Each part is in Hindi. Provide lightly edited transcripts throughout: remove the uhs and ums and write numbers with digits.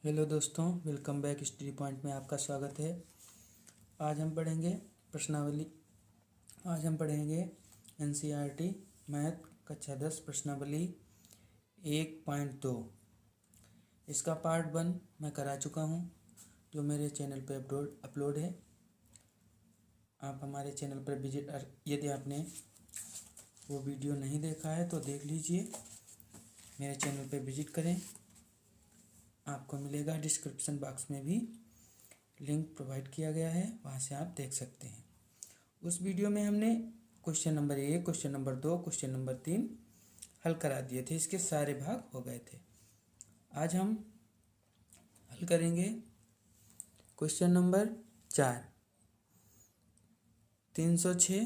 हेलो दोस्तों, वेलकम बैक स्टडी पॉइंट में आपका स्वागत है। आज हम पढ़ेंगे प्रश्नावली। आज हम पढ़ेंगे एनसीईआरटी मैथ कक्षा 10 प्रश्नावली 1.2। इसका पार्ट 1 मैं करा चुका हूँ, जो मेरे चैनल पे अपलोड है। आप हमारे चैनल पर विजिट, यदि आपने वो वीडियो नहीं देखा है तो देख लीजिए। मेरे चैनल पे विजिट करें, आपको मिलेगा। डिस्क्रिप्शन बॉक्स में भी लिंक प्रोवाइड किया गया है, वहाँ से आप देख सकते हैं। उस वीडियो में हमने question number 1, question number 2, question number 3 हल करा दिए थे। इसके सारे भाग हो गए थे। आज हम हल करेंगे क्वेश्चन नंबर 4। 306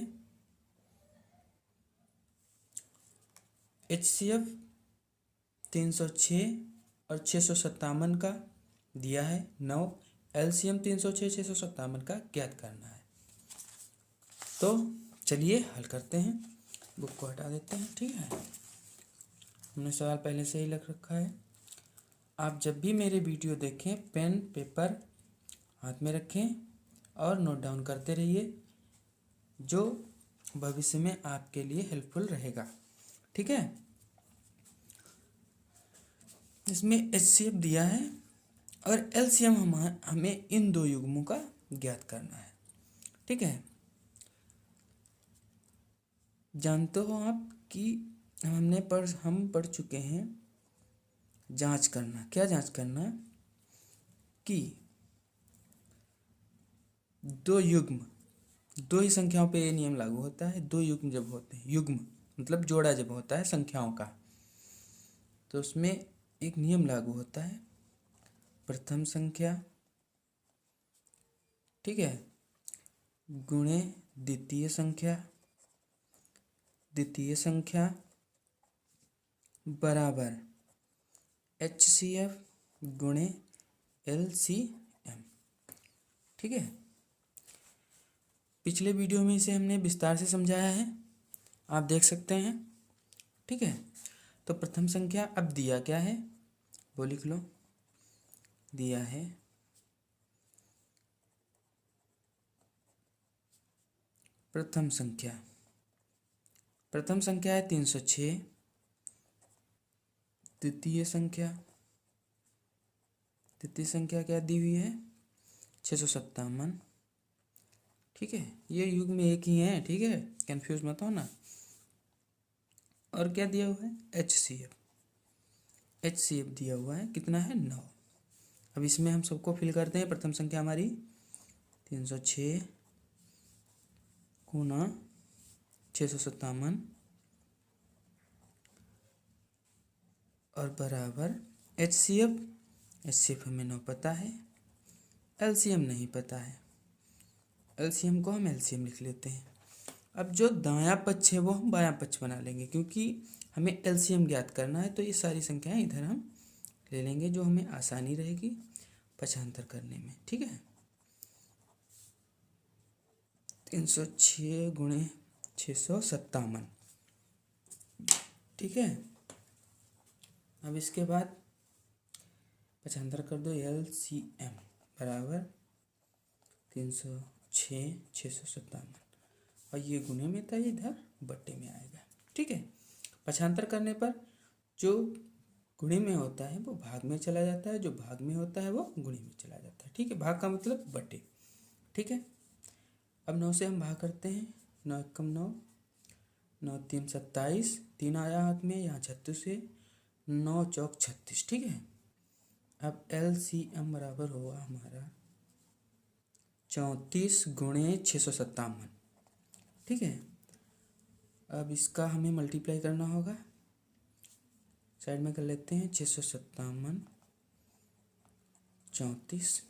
HCF 306 और 657 का दिया है 9। LCM 306 657 का ज्ञात करना है। तो चलिए हल करते हैं। बुक को हटा देते हैं, ठीक है। हमने सवाल पहले से ही लिख रखा है। आप जब भी मेरे वीडियो देखें, पेन पेपर हाथ में रखें और नोट डाउन करते रहिए, जो भविष्य में आपके लिए हेल्पफुल रहेगा, ठीक है। इसमें HCF दिया है और LCM हमें इन दो युग्मों का ज्ञात करना है, ठीक है। जानते हो आप कि हम पढ़ चुके हैं जांच करना। क्या जांच करना? कि दो ही संख्याओं पे ये नियम लागू होता है। दो युग्म जब होते हैं, युग्म मतलब जोड़ा जब होता है संख्याओं का, तो उसमें एक नियम लागू होता है। प्रथम संख्या, ठीक है, गुणे द्वितीय संख्या, द्वितीय संख्या बराबर HCF गुणे LCM, ठीक है। पिछले वीडियो में इसे हमने विस्तार से समझाया है, आप देख सकते हैं, ठीक है। तो प्रथम संख्या अब दिया क्या है वो लिख लो। दिया है प्रथम संख्या है 306। द्वितीय संख्या क्या दी हुई है? 657, ठीक है। ये युग्म एक ही है, ठीक है, कंफ्यूज मत हो ना। और क्या दिया हुआ है? HCF दिया हुआ है, कितना है? 9। अब इसमें हम सबको फिल करते हैं। प्रथम संख्या हमारी 306 गुना 657 और बराबर HCF हमें 9 पता है, LCM नहीं पता है। LCM को हम LCM लिख लेते हैं। अब जो दायां पक्ष है वो हम बायां पक्ष बना लेंगे, क्योंकि हमें LCM ज्ञात करना है। तो ये सारी संख्याएं इधर हम ले लेंगे, जो हमें आसानी रहेगी पक्षांतर करने में, ठीक है। 306 गुणे 657, ठीक है। अब इसके बाद पक्षांतर कर दो। LCM बराबर 306 657, और ये गुणे में था, इधर बट्टे में आएगा, ठीक है। पक्षांतर करने पर जो गुणे में होता है वो भाग में चला जाता है, जो भाग में होता है वो गुणे में चला जाता है, ठीक है। भाग का मतलब बट्टे, ठीक है। अब 9 से हम भाग करते हैं। 9 एकम 9, 9 3 27, 3 आया हाथ में, यहाँ 36 है, 9 चौक 36, ठीक है। अब LCM बराबर होगा हमारा 34 गुणे 657, ठीक है। अब इसका हमें मल्टीप्लाई करना होगा, साइड में कर लेते हैं। 657 34,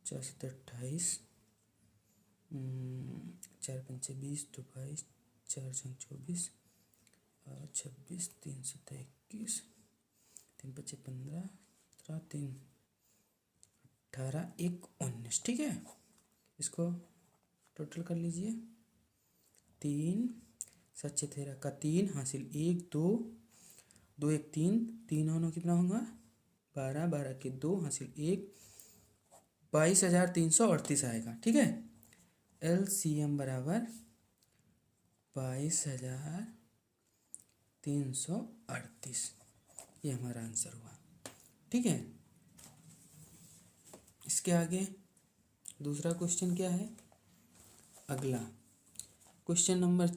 4 7 28, 4 5 20, 2 22, 4 6 24 और 26, 3 7 21, 3 5 15, 3 18, 1 19, ठीक है। इसको टोटल कर लीजिए। 3 7 6 13 का 3 हासिल 1 2 2 1 3, 3 और 9 कितना होगा? 12, 12 के 2 हासिल 1, 22,338 आएगा। ठीक है, LCM बराबर 22,338, ये हमारा आंसर हुआ। ठीक है, इसके आगे दूसरा क्वेश्चन क्या है? अगला क्वेश्चन नंबर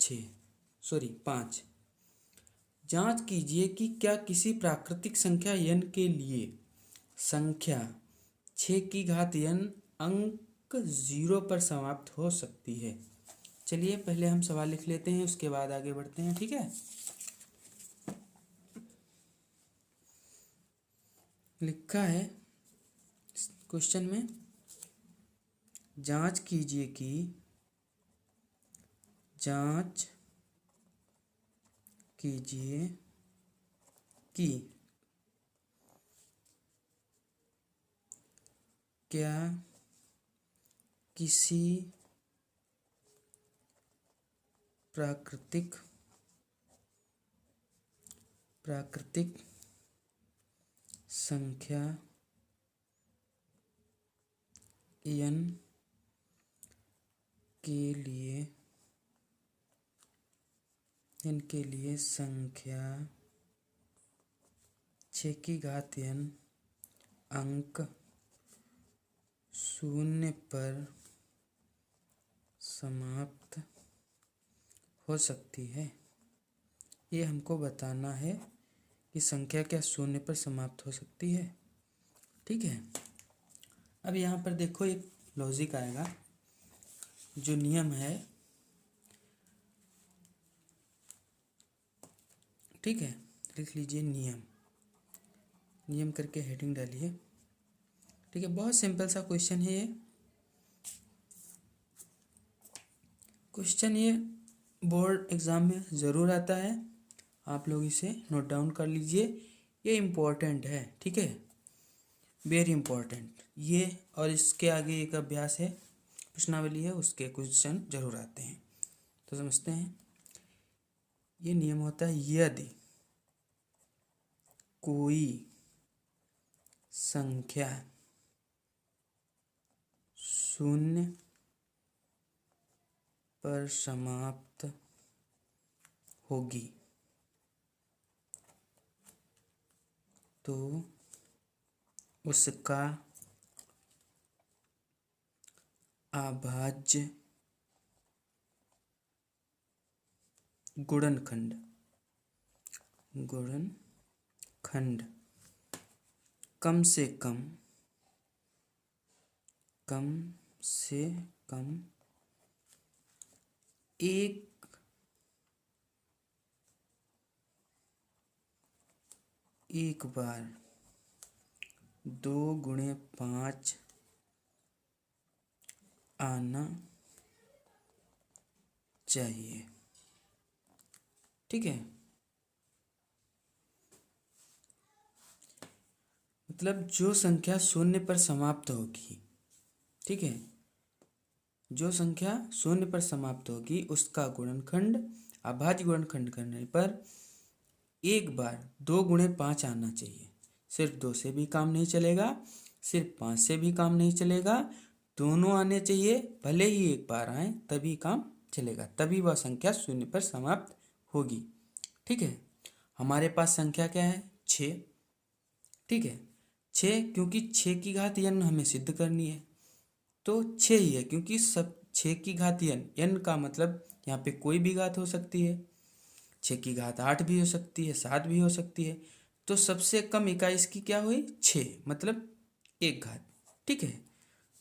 5, जांच कीजिए कि क्या किसी प्राकृतिक संख्या n के लिए संख्या 6 की घात n अंक 0 पर समाप्त हो सकती है। चलिए पहले हम सवाल लिख लेते हैं, उसके बाद आगे बढ़ते हैं। ठीक है, लिखा है क्वेश्चन में, जांच कीजिए कि क्या किसी प्राकृतिक संख्या n के लिए संख्या 6 की घात n अंक 0 पर समाप्त हो सकती है। ये हमको बताना है कि संख्या क्या 0 पर समाप्त हो सकती है। ठीक है, अब यहाँ पर देखो एक लॉजिक आएगा, जो नियम है। ठीक है, लिख लीजिए नियम करके हेडिंग डालिए। ठीक है, बहुत सिंपल सा क्वेश्चन है ये। क्वेश्चन ये बोर्ड एग्ज़ाम में ज़रूर आता है, आप लोग इसे नोट डाउन कर लीजिए, ये इम्पोर्टेंट है। ठीक है, वेरी इम्पोर्टेंट ये, और इसके आगे एक अभ्यास है, प्रश्नावली है, उसके क्वेश्चन जरूर आते हैं। तो समझते हैं, ये नियम होता है, यदि कोई संख्या 0 पर समाप्त होगी तो उसका अभाज्य गुणनखंड कम से कम एक बार 2x5 आना चाहिए। ठीक है, मतलब जो संख्या 0 पर समाप्त होगी, ठीक है, जो संख्या 0 पर समाप्त होगी उसका गुणनखंड अभाज्य गुणनखंड करने पर एक बार 2x5 आना चाहिए। सिर्फ 2 से भी काम नहीं चलेगा, सिर्फ 5 से भी काम नहीं चलेगा, दोनों आने चाहिए, भले ही एक बार आए तभी काम चलेगा, तभी वह संख्या 0 पर समाप्त होगी। ठीक है, हमारे पास संख्या क्या है? 6। ठीक है, 6, क्योंकि 6 की घात n हमें सिद्ध करनी है, तो 6 ही है, क्योंकि सब 6 की घात n का मतलब यहाँ पे कोई भी घात हो सकती है, 6 की घात 8 भी हो सकती है, 7 भी हो सकती है, तो सबसे कम इकाई इसकी क्या हुई? 6, मतलब एक घात। ठीक है,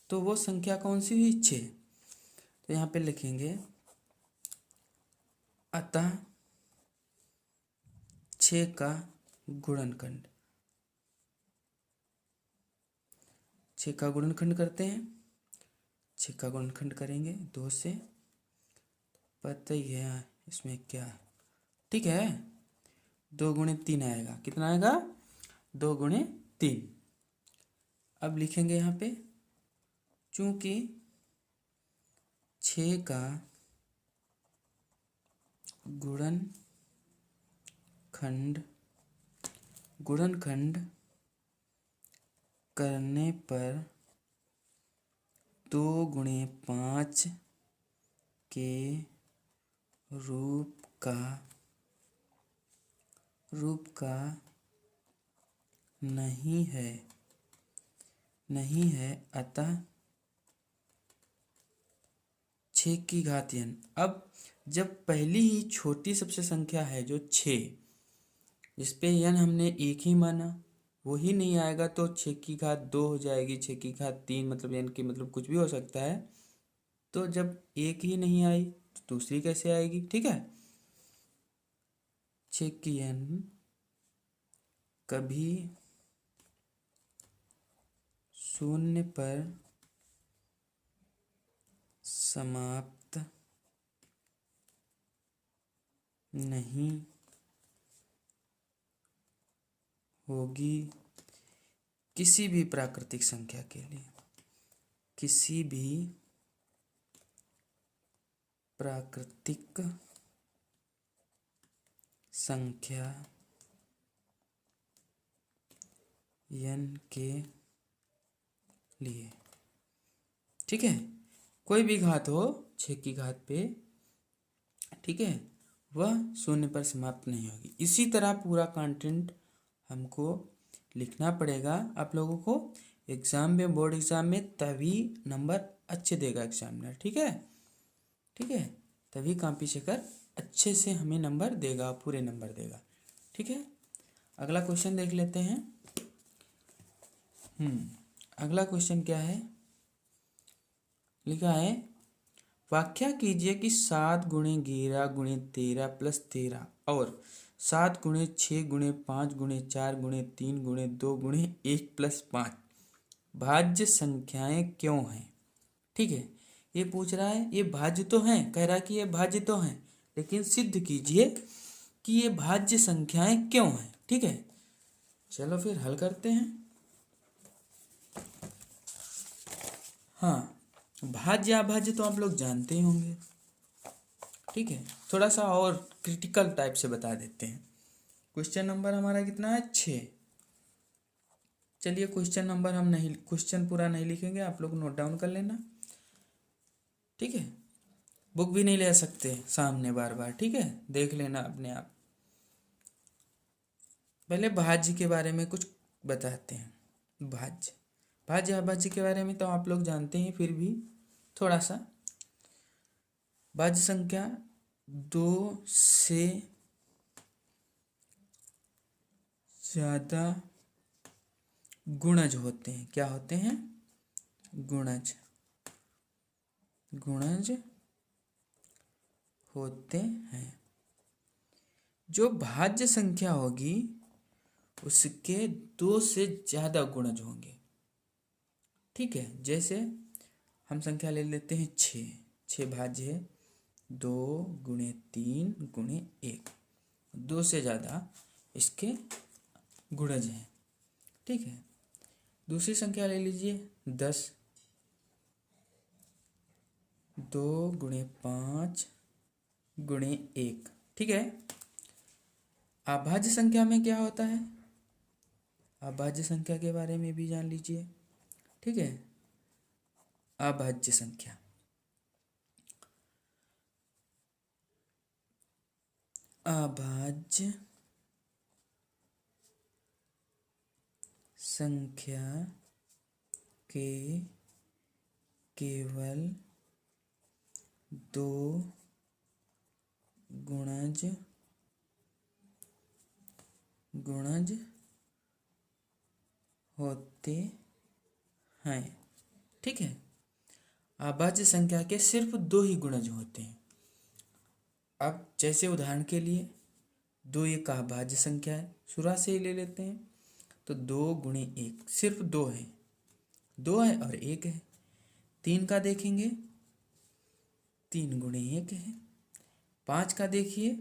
तो वो संख्या कौन सी हुई? 6। तो यहाँ पे लिखेंगे, अतः 6 का गुणनखंड, 6 का गुणनखंड करते हैं, 6 का गुणनखंड करेंगे 2 से, पता ही है इसमें क्या है। ठीक है, 2x3 आएगा, कितना आएगा? 2x3। अब लिखेंगे यहाँ पे, चूंकि 6 का गुणनखंड करने पर 2 गुणे 5 के रूप का नहीं है अतः 6 की घात n। अब जब पहली ही छोटी सबसे संख्या है जो 6, जिस पे n हमने 1 ही माना, वो ही नहीं आएगा तो 6 की घात 2 हो जाएगी, 6 की घात 3, मतलब n की मतलब कुछ भी हो सकता है। तो जब 1 ही नहीं आई तो दूसरी कैसे आएगी? ठीक है, 6 की n कभी 0 पर समाप्त नहीं होगी किसी भी प्राकृतिक संख्या के लिए। किसी भी प्राकृतिक संख्या n के लिए। ठीक है, कोई भी घात हो 6 की घात पे, ठीक है, वह 0 पर समाप्त नहीं होगी। इसी तरह पूरा कंटेंट हमको लिखना पड़ेगा आप लोगों को एग्जाम में, बोर्ड एग्जाम में, तभी नंबर अच्छे देगा एग्जामिनर। ठीक है, ठीक है, तभी कॉपी से कर अच्छे से हमें नंबर देगा, पूरे नंबर देगा। ठीक है, अगला क्वेश्चन देख लेते हैं। अगला क्वेश्चन क्या है? लिखा है व्याख्या कीजिए कि 7 गुणे 11 गुणे 13 प्लस 13 और 7 गुणे 6 गुणे 5 गुणे 4 गुणे 3 गुणे 2 गुणे 1 प्लस 5 भाज्य संख्याएं क्यों हैं? ठीक है, ये पूछ रहा है, ये भाज्य तो हैं, कह रहा है कि ये भाज्य तो हैं, लेकिन सिद्ध कीजिए कि ये भाज्य संख्याएं क्यों हैं। ठीक है, चलो फिर हल करते हैं। हाँ, भाज्य अभाज्य तो आप लोग जानते ही होंगे। ठीक है, थोड़ा सा और क्रिटिकल टाइप से बता देते हैं। क्वेश्चन नंबर हमारा कितना है? 6। चलिए क्वेश्चन पूरा नहीं लिखेंगे, आप लोग नोट डाउन कर लेना। ठीक है, बुक भी नहीं ले सकते सामने बार बार। ठीक है, देख लेना अपने आप। पहले भाज्य के बारे में कुछ बताते हैं। भाज्य अभाज्य के बारे में तो आप लोग जानते हैं, फिर भी थोड़ा सा। भाज्य संख्या 2 से ज़्यादा गुणज होते हैं। क्या होते हैं? गुणज होते हैं। जो भाज्य संख्या होगी उसके 2 से ज़्यादा गुणज होंगे। ठीक है, जैसे हम संख्या ले लेते हैं 6 भाज्य है 2 गुणे 3 गुणे 1, 2 से ज़्यादा इसके गुणज हैं। ठीक है, दूसरी संख्या ले लीजिए 10, 2 गुणे 5 गुणे 1। ठीक है, अभाज्य संख्या में क्या होता है? अभाज्य संख्या के बारे में भी जान लीजिए। ठीक है, अभाज्य संख्या के केवल 2 गुणज होते हैं। ठीक है, अभाज्य संख्या के सिर्फ 2 ही गुणज होते हैं। अब जैसे उदाहरण के लिए 2 एक अभाज्य संख्या है, शुरुआत से ही ले लेते हैं। तो 2 गुणे 1 सिर्फ 2 है, 2 है और 1 है। 3 का देखेंगे 3 गुणे 1 है। 5 का देखिए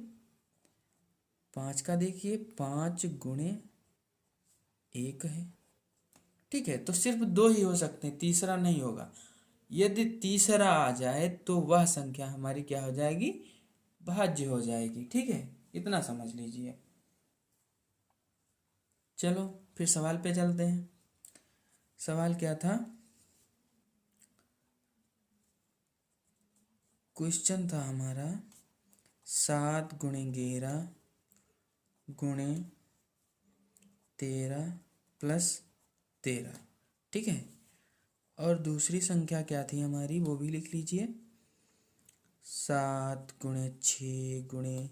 5 गुणे 1 है। ठीक है, तो सिर्फ 2 ही हो सकते हैं, तीसरा नहीं होगा। यदि तीसरा आ जाए तो वह संख्या हमारी क्या हो जाएगी? भाज्य हो जाएगी। ठीक है, इतना समझ लीजिए। चलो फिर सवाल पे चलते हैं। सवाल क्या था, क्वेश्चन था हमारा 7 गुणे 11 गुणे 13 प्लस 13, ठीक है। और दूसरी संख्या क्या थी हमारी, वो भी लिख लीजिए, 7 गुणे 6 गुणे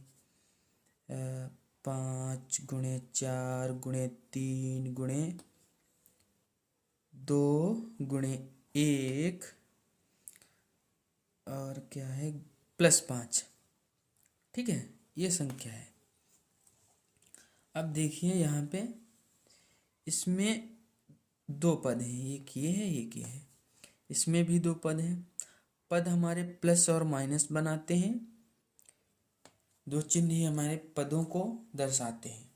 5 गुणे 4 गुणे 3 गुणे 2 गुणे 1 और क्या है प्लस 5, ठीक है, ये संख्या है। अब देखिए यहाँ पे इसमें 2 पद हैं, एक ये है एक ये है, इसमें भी 2 पद हैं। पद हमारे प्लस और माइनस बनाते हैं, 2 चिन्ह ही हमारे पदों को दर्शाते हैं।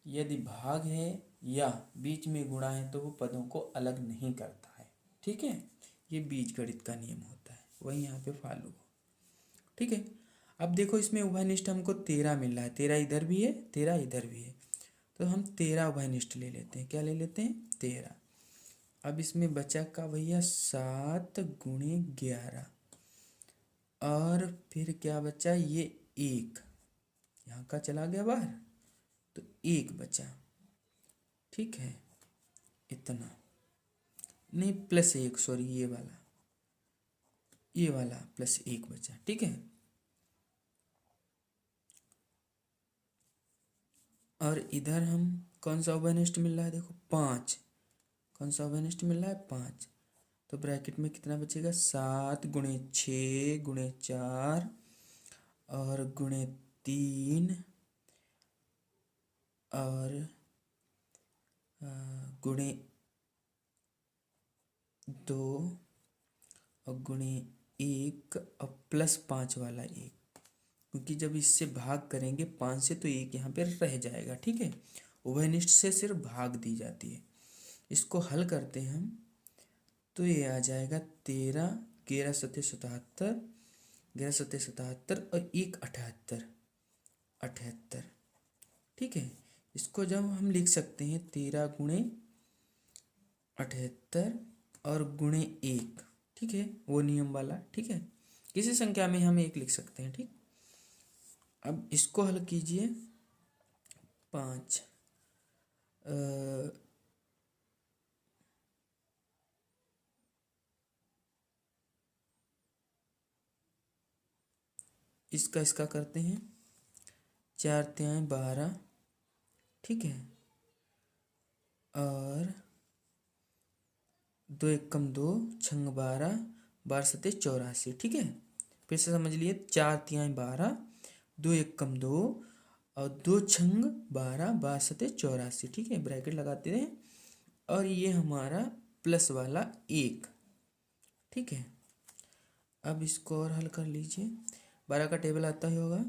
यदि भाग है या बीच में गुणा है तो वो पदों को अलग नहीं करता है, ठीक है। ये बीजगणित का नियम होता है, वही यहाँ पे फॉलो हो, ठीक है। अब देखो इसमें उभयनिष्ठ हमको 13 मिल रहा है, 13 इधर भी है 13 इधर भी है, तो हम 13 उभयनिष्ठ ले लेते हैं। क्या ले लेते हैं, 13। अब इसमें बचा का भैया 7 गुणे 11 और फिर क्या बचा, ये 1 यहाँ का चला गया बाहर, तो 1 बचा, ठीक है। इतना नहीं, प्लस 1, सॉरी ये वाला प्लस 1 बचा, ठीक है। और इधर हम कौन सा उभयनिष्ठ मिल रहा है, देखो 5, कौन सा उभयनिष्ठ मिल रहा है 5, तो ब्रैकेट में कितना बचेगा, 7 गुणे 6 गुणे 4 और गुणे 3 और गुणे 2 और गुणे 1 और प्लस 5 वाला 1, क्योंकि जब इससे भाग करेंगे 5 से तो 1 यहाँ पे रह जाएगा, ठीक है। उभयनिष्ठ से सिर्फ भाग दी जाती है। इसको हल करते हैं हम, तो ये आ जाएगा 13, 11 सत्ते 77, 11 सत्ते 77 और 1 78, ठीक है। इसको जब हम लिख सकते हैं 13 गुणे 78 और गुणे 1, ठीक है, वो नियम वाला, ठीक है। किसी संख्या में हम 1 लिख सकते हैं, ठीक। अब इसको हल कीजिए, 5 इसका करते हैं, 4 तिहाई 12, ठीक है, और 2 एकम 2 छंग 12, 12 सत्ते 84, ठीक है। फिर से समझ लिए, 4 तिहाई 12, 2 एकम 2 और 2 छंग 12, 12 सत्ते 84, ठीक है, ब्रैकेट लगाते हैं। और ये हमारा प्लस वाला 1, ठीक है। अब इसको और हल कर लीजिए, 12 का टेबल आता ही होगा,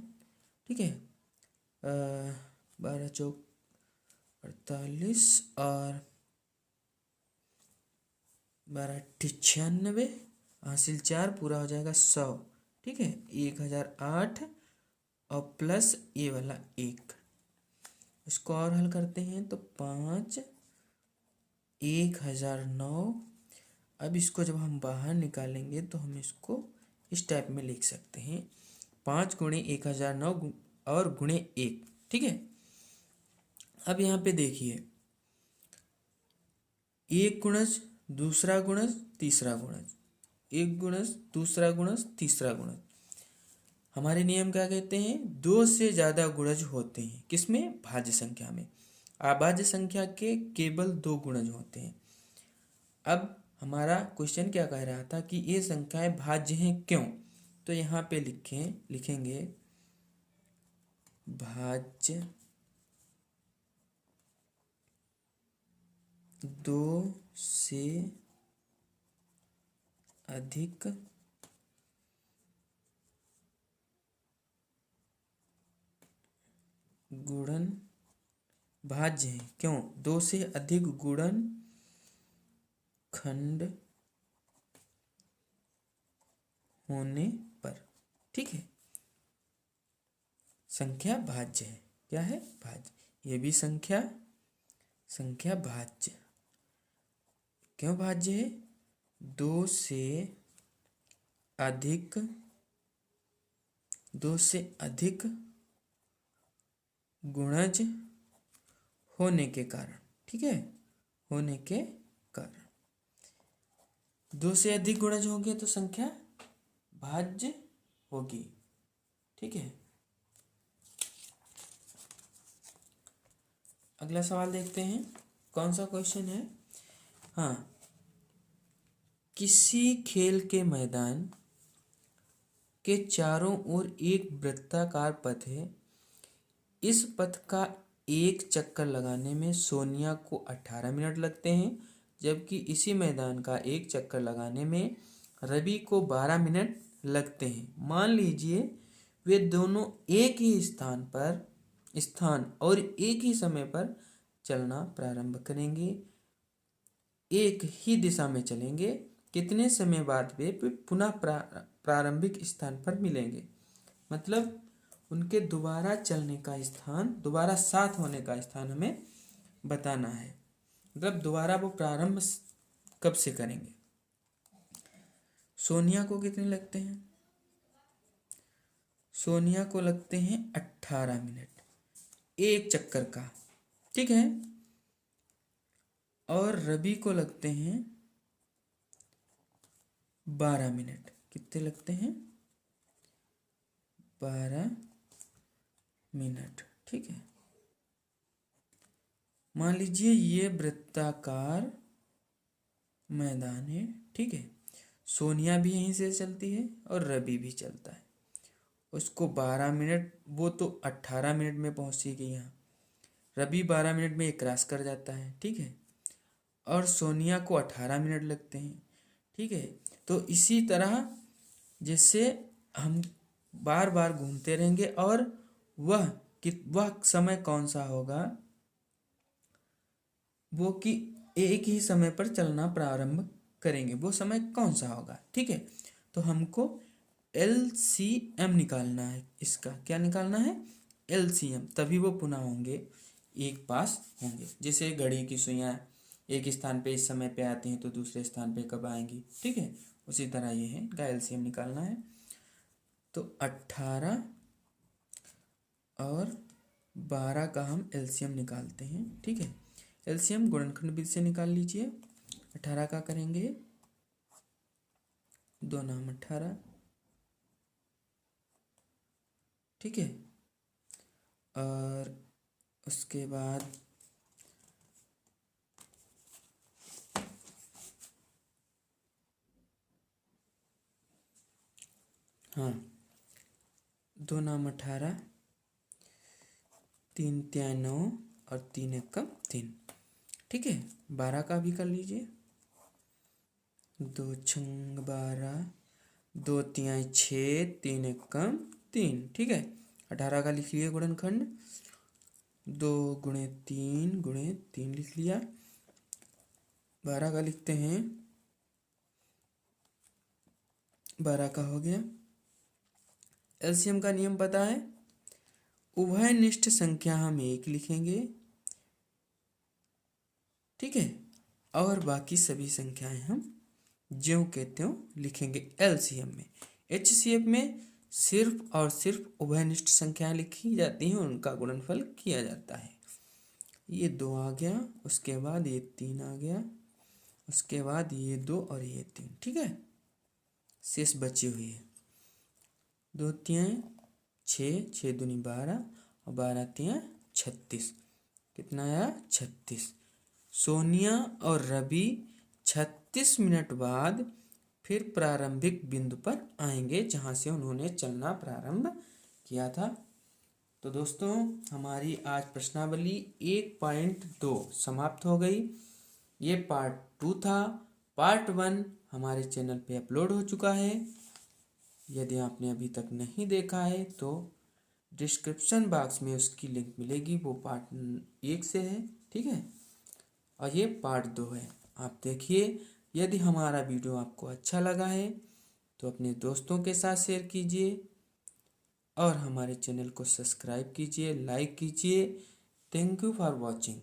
ठीक है। 12 चौक 48 और 12 96, हासिल 4, पूरा हो जाएगा 100, ठीक है। 1008 और प्लस ये वाला 1, इसको और हल करते हैं तो 5 1009। अब इसको जब हम बाहर निकालेंगे तो हम इसको इस टाइप में लिख सकते हैं, 5 गुणे 1009 और गुणे 1, ठीक है। अब यहाँ पे देखिए, एक गुणज दूसरा गुणज तीसरा गुणज, एक गुणज दूसरा गुणज तीसरा गुणज, हमारे नियम क्या कहते हैं, 2 से ज़्यादा गुणज होते हैं, किसमें, भाज्य संख्या में। अभाज्य संख्या के केवल 2 गुणज होते हैं। अब हमारा क्वेश्चन क्या कह रहा था कि ये संख्याएं भाज्य हैं क्यों, तो यहाँ पे लिखेंगे भाज्य 2 से अधिक गुणन भाज्य हैं, क्यों, 2 से अधिक गुणन खंड होने पर, ठीक है, संख्या भाज्य है। क्या है, भाज्य, ये भी संख्या भाज्य। क्यों भाज्य है? दो से अधिक गुणज होने के कारण, ठीक है, होने के कारण। दो से अधिक गुणज होंगे तो संख्या भाज्य होगी, ठीक है। अगला सवाल देखते हैं, कौन सा क्वेश्चन है। हाँ, किसी खेल के मैदान के चारों ओर एक वृत्ताकार पथ है। इस पथ का एक चक्कर लगाने में सोनिया को 18 मिनट लगते हैं, जबकि इसी मैदान का एक चक्कर लगाने में रवि को 12 मिनट लगते हैं। मान लीजिए वे दोनों एक ही स्थान और एक ही समय पर चलना प्रारंभ करेंगे, एक ही दिशा में चलेंगे। कितने समय बाद वे पुनः प्रारंभिक स्थान पर मिलेंगे? मतलब उनके दोबारा चलने का स्थान, दोबारा साथ होने का स्थान हमें बताना है। मतलब दोबारा वो प्रारंभ कब से करेंगे। सोनिया को कितने लगते हैं? सोनिया को लगते हैं 18 मिनट एक चक्कर का, ठीक है। और रवि को लगते हैं 12 मिनट। कितने लगते हैं? 12 मिनट, ठीक है। मान लीजिए ये वृत्ताकार मैदान है, ठीक है। सोनिया भी यहीं से चलती है और रवि भी चलता है। उसको 12 मिनट, वो तो 18 मिनट में पहुंचेगी यहाँ। रवि 12 मिनट में क्रॉस कर जाता है, ठीक है। और सोनिया को 18 मिनट लगते हैं, ठीक है। तो इसी तरह जिससे हम बार बार घूमते रहेंगे और वह समय कौन सा होगा, वो कि एक ही समय पर चलना प्रारंभ करेंगे, वो समय कौन सा होगा, ठीक है। तो हमको LCM निकालना है। इसका क्या निकालना है? LCM, तभी वो पुनः होंगे, एक पास होंगे। जैसे घड़ी की सुइयां एक स्थान पे इस समय पे आती हैं तो दूसरे स्थान पे कब आएंगी, ठीक है। उसी तरह ये है, इनका LCM निकालना है। तो 18 और 12 का हम LCM निकालते हैं, ठीक है। LCM गुणनखंड विधि से निकाल लीजिए। 18 का करेंगे 2 नाम 18, ठीक है। और उसके बाद हाँ, 2 नाम 18, 3 तिया 9 और 3 एकम 3, ठीक है। 12 का भी कर लीजिए। 2 छंग 12, 2 तिया 6, 3 एकम 3, ठीक है। 18 का लिख लिए गुणनखंड, 2 गुणे 3 लिख लिया। 12 का लिखते हैं, 12 का हो गया। LCM का नियम पता है, उभयनिष्ठ संख्या हम 1 लिखेंगे, ठीक है। और बाकी सभी संख्याएं हम ज्यों के त्यों लिखेंगे LCM में। HCF में सिर्फ और सिर्फ उभयनिष्ठ संख्याएं लिखी जाती हैं, उनका गुणनफल किया जाता है। ये 2 आ गया, उसके बाद ये 3 आ गया, उसके बाद ये 2 और ये 3, ठीक है। शेष बची हुई है 2 तिया 6, 6 दूनी 12 और 12 तिया 36। कितना आया? 36। सोनिया और रवि 36 मिनट बाद फिर प्रारंभिक बिंदु पर आएंगे जहां से उन्होंने चलना प्रारंभ किया था। तो दोस्तों, हमारी आज प्रश्नावली 1.2 समाप्त हो गई। ये पार्ट 2 था। पार्ट 1 हमारे चैनल पे अपलोड हो चुका है। यदि आपने अभी तक नहीं देखा है तो डिस्क्रिप्शन बॉक्स में उसकी लिंक मिलेगी, वो पार्ट 1 से है, ठीक है। और ये पार्ट 2 है, आप देखिए। यदि हमारा वीडियो आपको अच्छा लगा है तो अपने दोस्तों के साथ शेयर कीजिए और हमारे चैनल को सब्सक्राइब कीजिए, लाइक कीजिए। Thank you for watching.